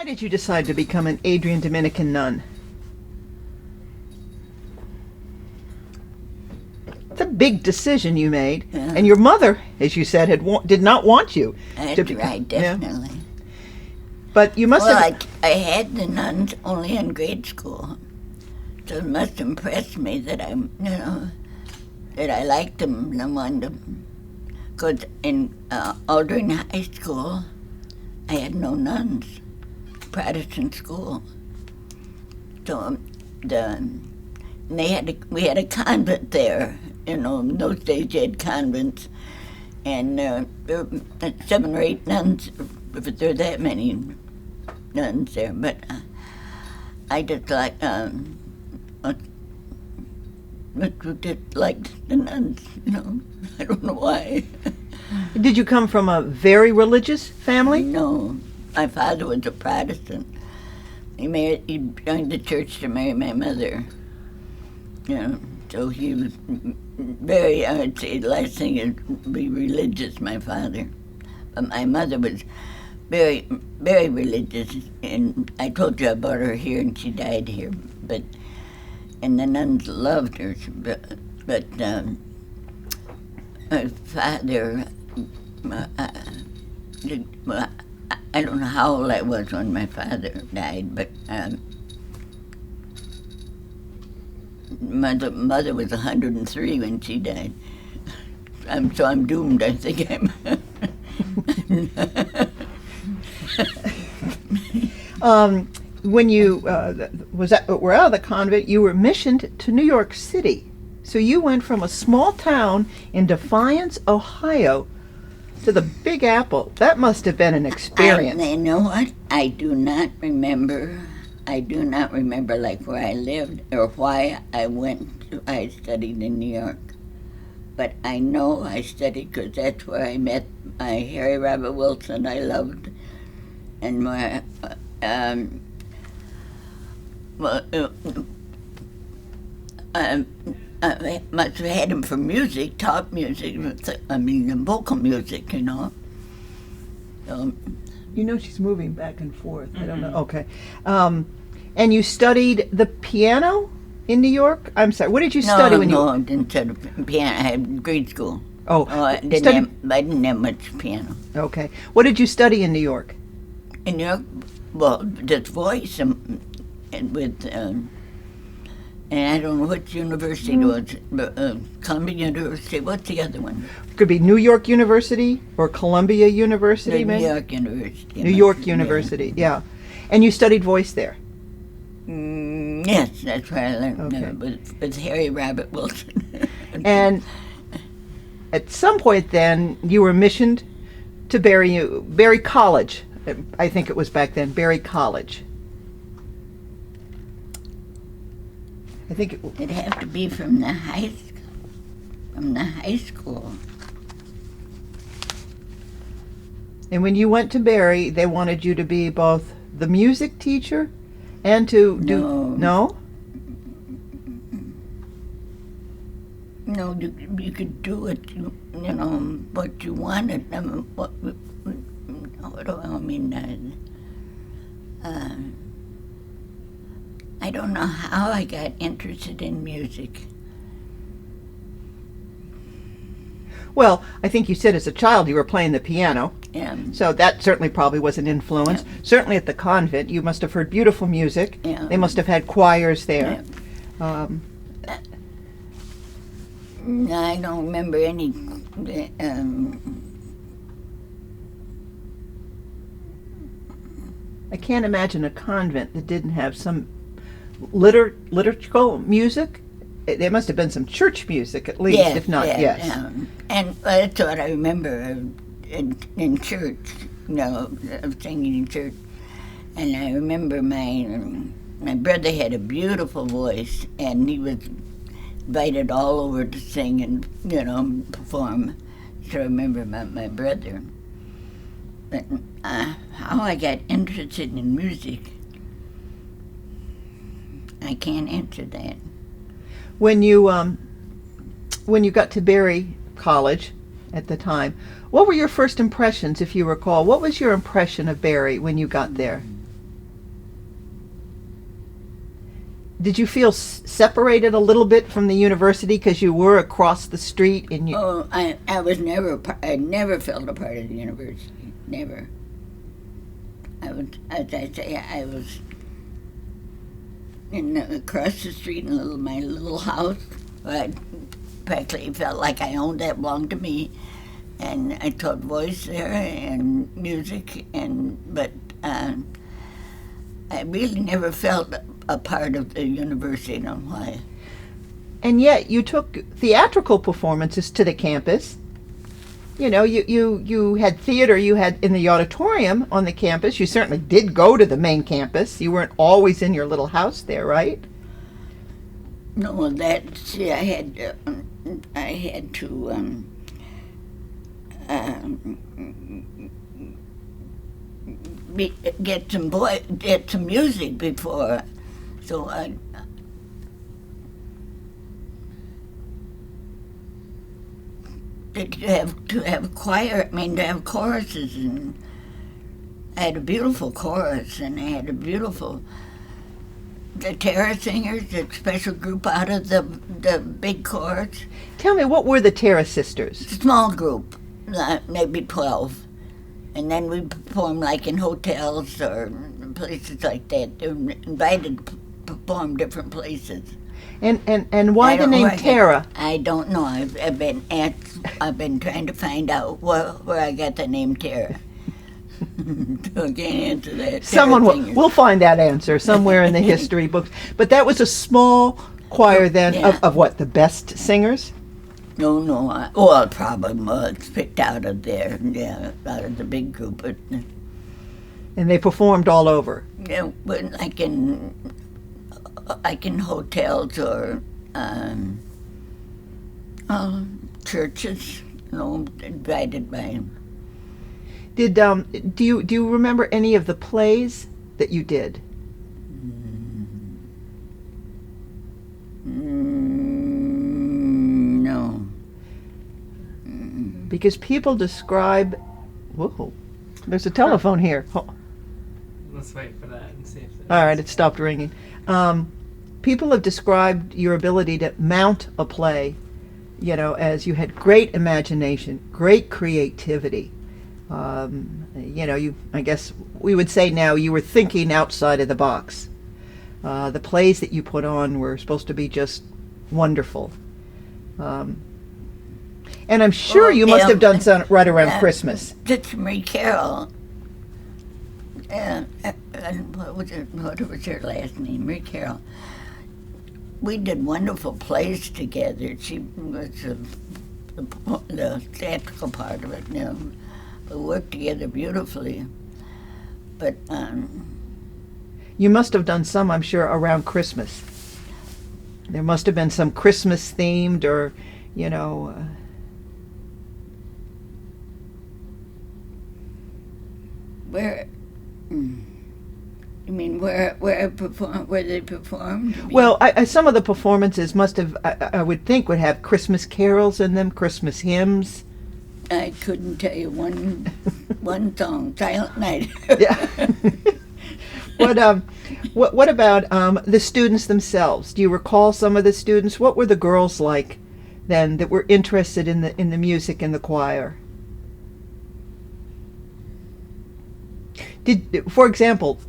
Why did you decide to become an Adrian Dominican nun? It's a big decision you made, Yeah. and your mother, as you said, did not want you That's to become. right, definitely. Yeah. But you must Well, have. I had the nuns only in grade school, so it must impress me that that I liked them and I wanted them. Because all during high school, I had no nuns, Protestant school. So we had a convent there. In those days you had convents, and there were 7 or 8 nuns, if there were that many nuns there. But I just liked the nuns. I don't know why. Did you come from a very religious family? No, my father was a Protestant. He joined the church to marry my mother. So he was very, I would say the last thing is be religious, my father. But my mother was very, very religious, and I told you I brought her here and she died here, and the nuns loved her, but my father, I don't know how old I was when my father died, but mother was 103 when she died. So I'm doomed, I think I'm. When you were out of the convent, you were missioned to New York City. So you went from a small town in Defiance, Ohio, to the Big Apple. That must have been an experience. You know what? I do not remember like where I lived or why I studied in New York. But I know I studied because that's where I met my Harry Robert Wilson I loved, and my I must have had him for music, talk music. Vocal music, So, she's moving back and forth. I don't know. Okay. And you studied the piano in New York? I'm sorry. What did you study when you? No, I didn't study piano. I had grade school. I didn't have much piano. Okay. What did you study in New York? In New York, well, just voice and with. And I don't know which university it was, but Columbia University. What's the other one? Could be New York University or Columbia University, New York University. New York University, yeah. And you studied voice there? Yes, that's where I learned with Harry Robert Wilson. And at some point then, you were missioned to Berry College. I think it was back then, Berry College. I think it'd have to be from the high school. And when you went to Berry, they wanted you to be both the music teacher and to do no. No, you could do it. What you wanted. What do I mean? I don't know how I got interested in music. Well, I think you said as a child you were playing the piano. Yeah. So that certainly probably was an influence. Yeah. Certainly at the convent, you must have heard beautiful music. Yeah. They must have had choirs there. Yeah. I don't remember any. I can't imagine a convent that didn't have some liturgical music. There must have been some church music at least, if not, yes. Yeah. And that's what I remember in church, of singing in church. And I remember my brother had a beautiful voice, and he was invited all over to sing and, perform. So I remember my brother. But how I got interested in music, I can't answer that. When you got to Berry College at the time, what were your first impressions, if you recall? What was your impression of Berry when you got there? Did you feel separated a little bit from the university because you were across the street and you? Oh, I was never I never felt a part of the university. Never. I was, as I say, I was across the street in my little house. I practically felt like I owned that belonged to me, and I taught voice there and music, but I really never felt a part of the university. I don't know why. And yet you took theatrical performances to the campus. You know, you had theater, you had in the auditorium on the campus. You certainly did go to the main campus. You weren't always in your little house there, right? No, I had to get some music before, so to have choir. I mean, to have choruses, and I had a beautiful chorus, and I had the Terra Singers, the special group out of the big chorus. Tell me, what were the Terra Sisters? Small group, maybe 12. And then we performed like in hotels or places like that. They were invited to perform different places. And why the name Terra? I don't know. I've been trying to find out where I got the name Terra. So I can't answer that. We'll find that answer somewhere in the history books. But that was a small choir then, yeah. of what, the best singers? No. Well, probably was picked out of there, out of the big group. But, and they performed all over? Yeah, but like in hotels or churches, invited by them. Do you remember any of the plays that you did? No. Because people describe. Whoa, there's a telephone here. Let's wait for that and see if. All right, it stopped ringing. People have described your ability to mount a play, as you had great imagination, great creativity. I guess we would say now you were thinking outside of the box. The plays that you put on were supposed to be just wonderful. And I'm sure you must have done some right around Christmas. That's Marie Carroll. What was her last name? Marie Carroll. We did wonderful plays together. She was the theatrical part of it. We worked together beautifully. But you must have done some, I'm sure, around Christmas. There must have been some Christmas themed, or Where? You mean where they performed? Well, some of the performances must have, I would think, would have Christmas carols in them, Christmas hymns. I couldn't tell you one song, Silent Night. Yeah. What about the students themselves? Do you recall some of the students? What were the girls like then that were interested in the music and the choir? For example,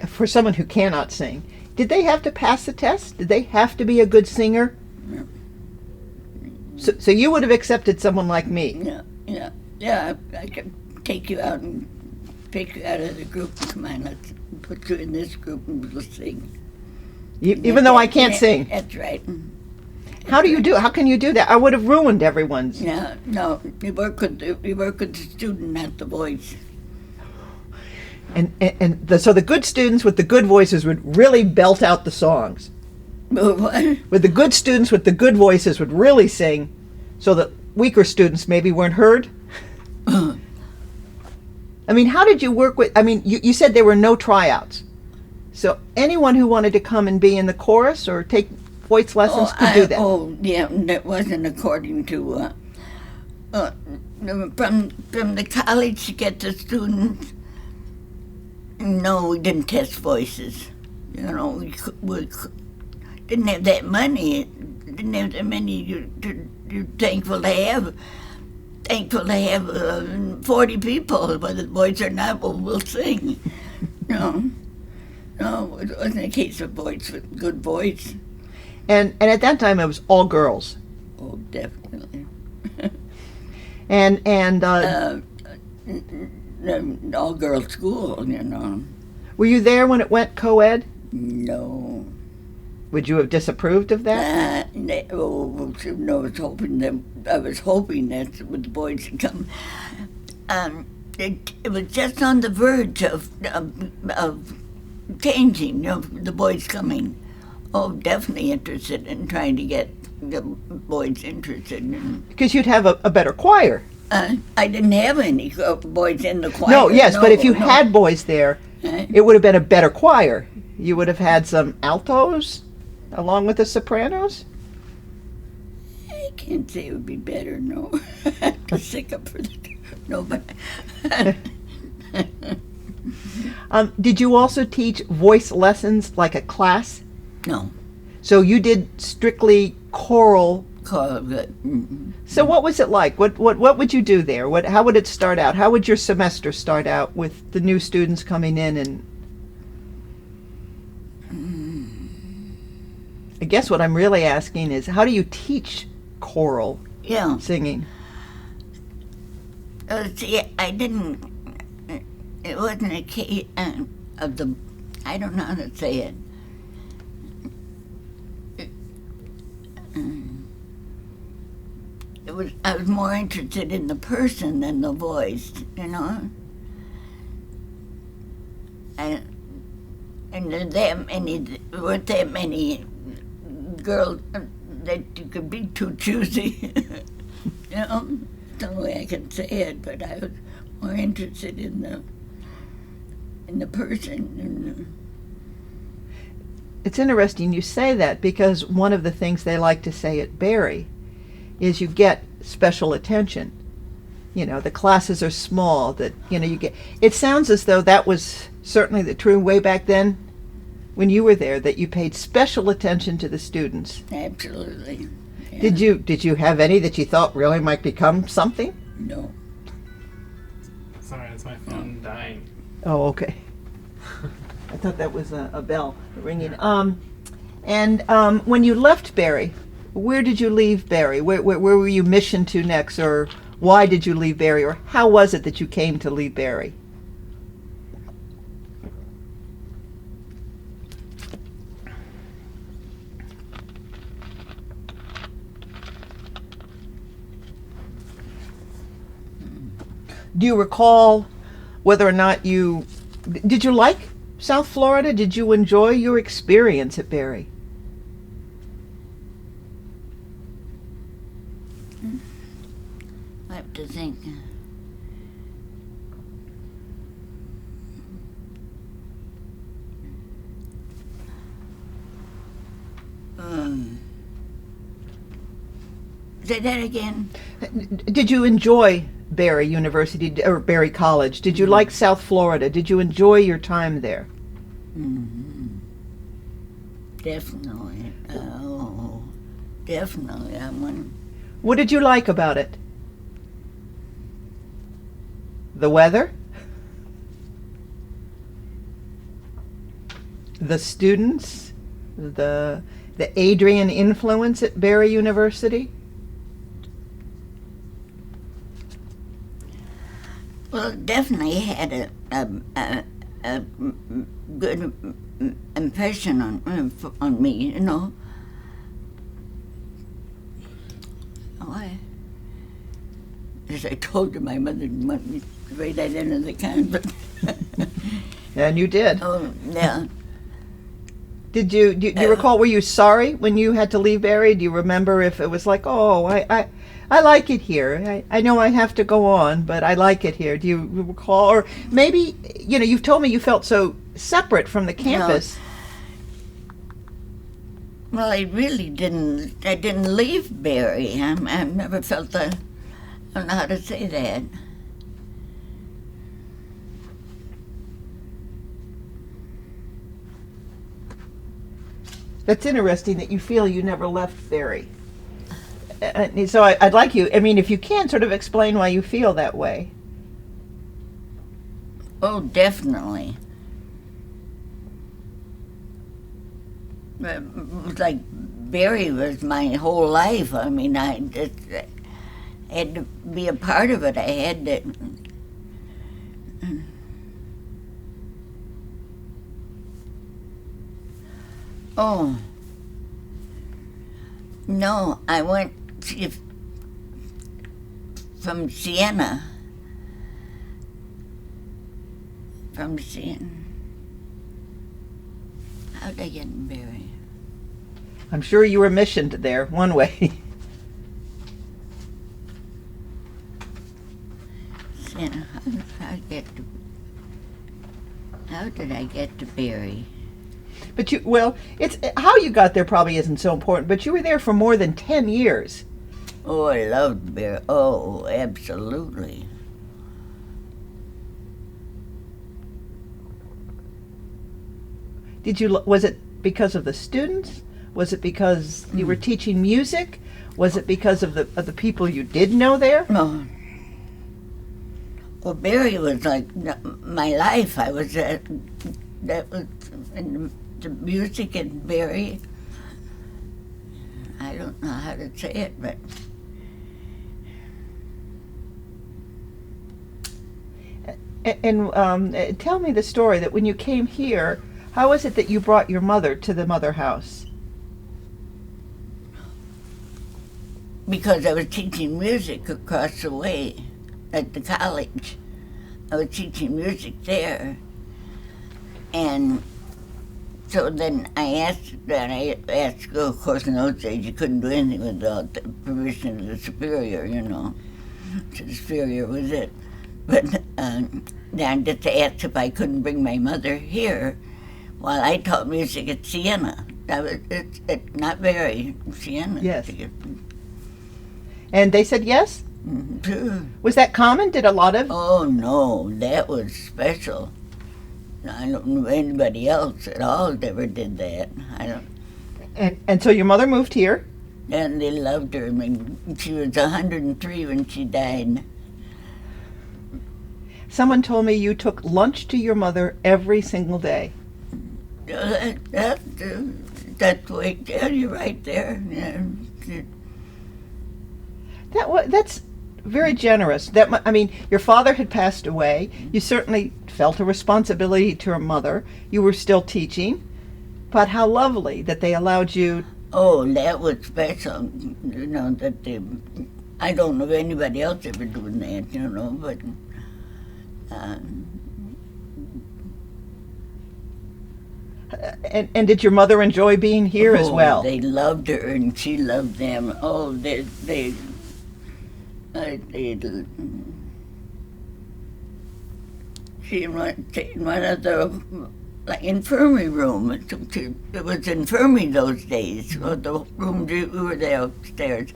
for someone who cannot sing, did they have to pass the test? Did they have to be a good singer? No. So you would have accepted someone like me? Yeah. I could take you out and pick you out of the group. Come on, let's put you in this group and we'll sing. Even though I can't sing? That's right. How can you do that? I would have ruined everyone's. No. You work with the student, not the voice. So the good students with the good voices would really belt out the songs. What? With the good students with the good voices would really sing, so that weaker students maybe weren't heard. I mean, how did you work with? I mean, you said there were no tryouts, so anyone who wanted to come and be in the chorus or take voice lessons could do that. Oh, yeah, that wasn't according to from the college to get the students. No, we didn't test voices. Didn't have that money. Didn't have that money you're thankful to have. Thankful to have 40 people, whether the boys or not, we'll sing. No, it wasn't a case of boys with good voice. And at that time, it was all girls. Oh, definitely. And All girls school, were you there when it went co-ed? No. Would you have disapproved of that? No, I was hoping that the boys would come. It was just on the verge of changing, the boys coming. Oh, definitely interested in trying to get the boys interested in. Because you'd have a better choir. I didn't have any boys in the choir. No, yes, but if you had boys there, it would have been a better choir. You would have had some altos along with the sopranos. I can't say it would be better, no. I'm sick up for the... No, but... Did you also teach voice lessons like a class? No. So you did strictly choral. Mm-hmm. So what was it like? What would you do there? How would it start out? How would your semester start out with the new students coming in? And I guess what I'm really asking is, how do you teach choral singing? See, I didn't. It wasn't a case of the. I don't know how to say it. I was more interested in the person than the voice, And there weren't that many girls that you could be too choosy. That's the way I can say it, but I was more interested in the person. It's interesting you say that, because one of the things they like to say at Barry is you get special attention. The classes are small, that you get. It sounds as though that was certainly the true way back then when you were there, that you paid special attention to the students. Absolutely. Yeah. Did you have any that you thought really might become something? No. Sorry, it's my phone dying. Oh, okay. I thought that was a bell ringing. And when you left Barry, where did you leave Barry? Where were you missioned to next, or why did you leave Barry, or how was it that you came to leave Barry? Do you recall whether or not did you like South Florida? Did you enjoy your experience at Barry? I have to think. Say that again. Did you enjoy Barry University or Barry College? Did you like South Florida? Did you enjoy your time there? Mm-hmm. Definitely. Oh, definitely. What did you like about it? The weather? The students? The Adrian influence at Barry University? Well, it definitely had a good impression on me, As I told you, my mother didn't want me to write that into the convent. And you did. Oh, yeah. Do you recall, were you sorry when you had to leave Barry? Do you remember if it was like, oh, I like it here. I know I have to go on, but I like it here. Do you recall? Or maybe, you've told me you felt so separate from the campus. No. Well, I really didn't. I didn't leave Barry. I've never felt I don't know how to say that. That's interesting that you feel you never left Barry. So I'd like you, I mean, if you can, sort of explain why you feel that way. Oh, definitely. It was like Barry was my whole life. I mean, I just had to be a part of it. I had to. Oh. No, I went from Siena. From Siena. How did I get in Barry? I'm sure you were missioned there one way. Siena, how did I get to Barry? But it's how you got there probably isn't so important, but you were there for more than 10 years. Oh, I loved Barry. Oh, absolutely. Was it because of the students? Was it because you were teaching music? Was it because of the people you did know there? No. Well, Barry was like my life. I was that was in the music in Barry. I don't know how to say it, but and tell me the story that when you came here, how was it that you brought your mother to the mother house? because I was teaching music across the way at the college. I was teaching music there. And so then I asked, of course in those days you couldn't do anything without the permission of the superior, you know. So the superior was it. But then I just asked if I couldn't bring my mother here while I taught music at Siena. That was, it's not very, Siena. Yes. And they said yes? Sure. Was that common? Did a lot of... Oh, no, that was special. I don't know anybody else at all that ever did that. I don't. And so your mother moved here? And they loved her. I mean, she was 103 when she died. Someone told me you took lunch to your mother every single day. That's the way, yeah, you're right there. Yeah. That's very generous. I mean, your father had passed away. You certainly felt a responsibility to your mother. You were still teaching. But how lovely that they allowed you... Oh, that was special. You know, that they... I don't know of anybody else ever doing that, you know, but... And did your mother enjoy being here as well? They loved her and she loved them. Oh, they she went in one of the infirmary room. It was infirmary those days. Or the room we were there upstairs.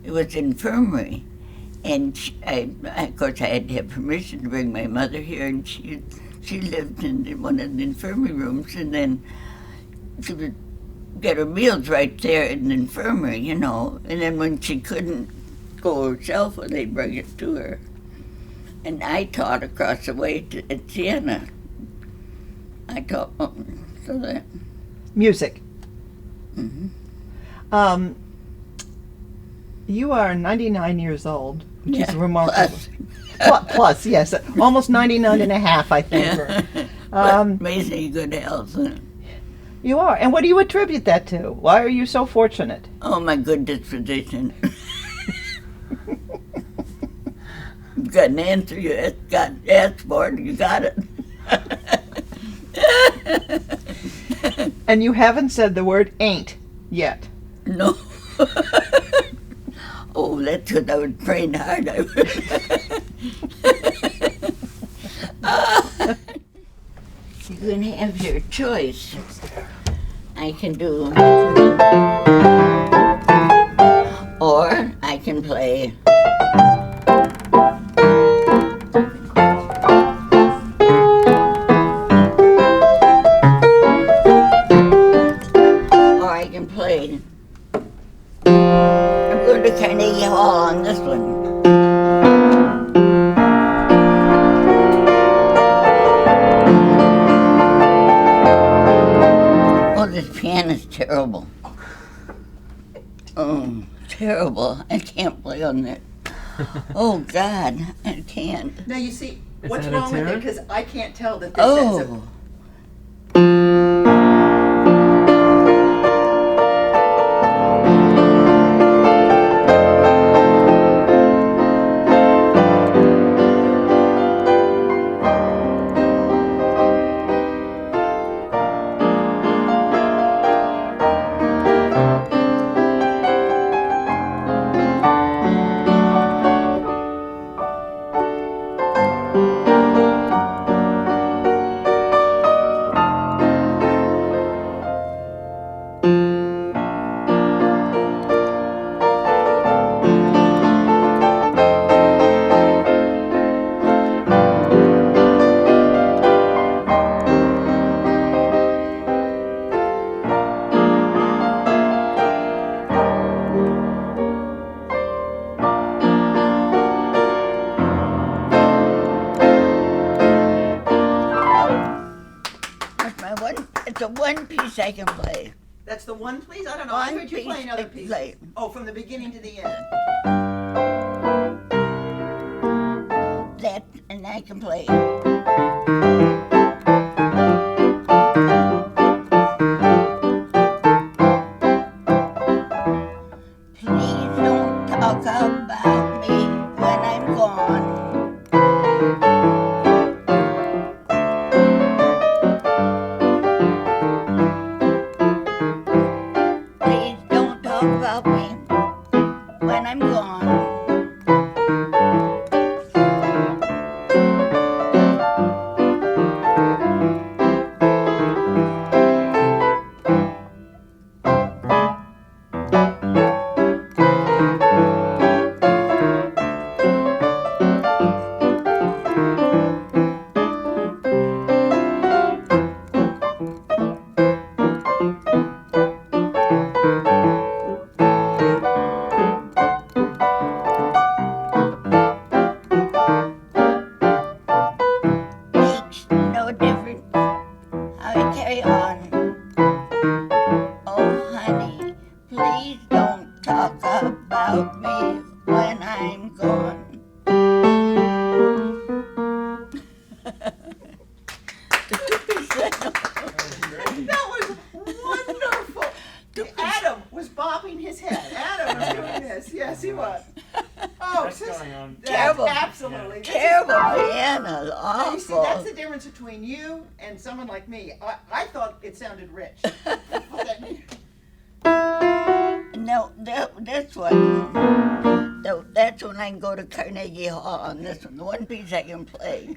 It was infirmary. And of course, I had to have permission to bring my mother here, and she lived in one of the infirmary rooms, and then she would get her meals right there in the infirmary, you know. And then when she couldn't go herself, well, they'd bring it to her. And I taught across the way at Siena. I taught so that music. Mm-hmm. You are 99 years old, which Yeah, is remarkable. plus. Plus, yes, almost 99 and a half, I think. But amazingly good health. You are. And what do you attribute that to? Why are you so fortunate? Oh, my good disposition. You've got an answer, you got asked for it, you got it. And you haven't said the word ain't yet. No. Oh, that's what I was praying hard. You can have your choice. I can do, or I can play. Or Hall on this one. Oh, this piano's terrible. Oh, terrible. I can't play on it. Oh, God, I can't. Now you see, Is what's that a wrong with it? tune? Because I can't tell that this says a... Oh. It's a one piece I can play. That's the one, please? I don't know. I One heard you piece play another I piece. play. Oh, from the beginning to the end. That, and I can play. Please don't talk about me when I'm gone. Please don't talk about me when I'm gone. Makes no difference how I carry on. Oh, honey, please don't talk about me when I'm gone. That was wonderful. Adam was bobbing his head. Adam was doing this. Yes, he was. Oh, What's sis- going on? that's Terrible. absolutely. This is- Terrible piano, Now, you see, awful. that's the difference between you and someone like me. I thought it sounded rich. What that means- No, this one, no, that's when I can go to Carnegie Hall on this one, the one piece I can play.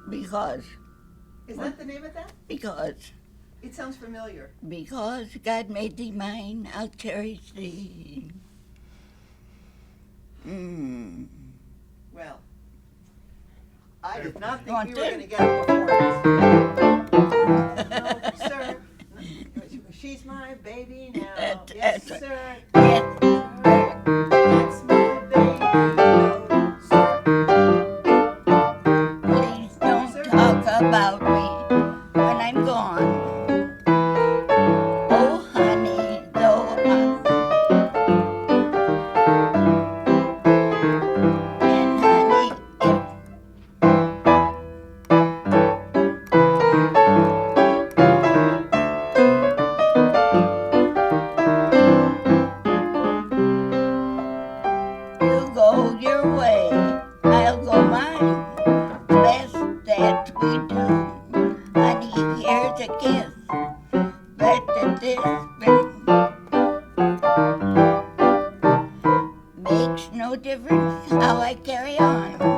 Because, Is that the name of that? because, It sounds familiar. because God made thee mine, I'll cherish thee. Well, I did not think Want we were to? going to get a performance. No, sir. She's my baby now. That's- Yes, that's right. sir. Yes, That's my baby. No, sir. please don't talk about me when I'm gone. Oh, honey, though how I carry on.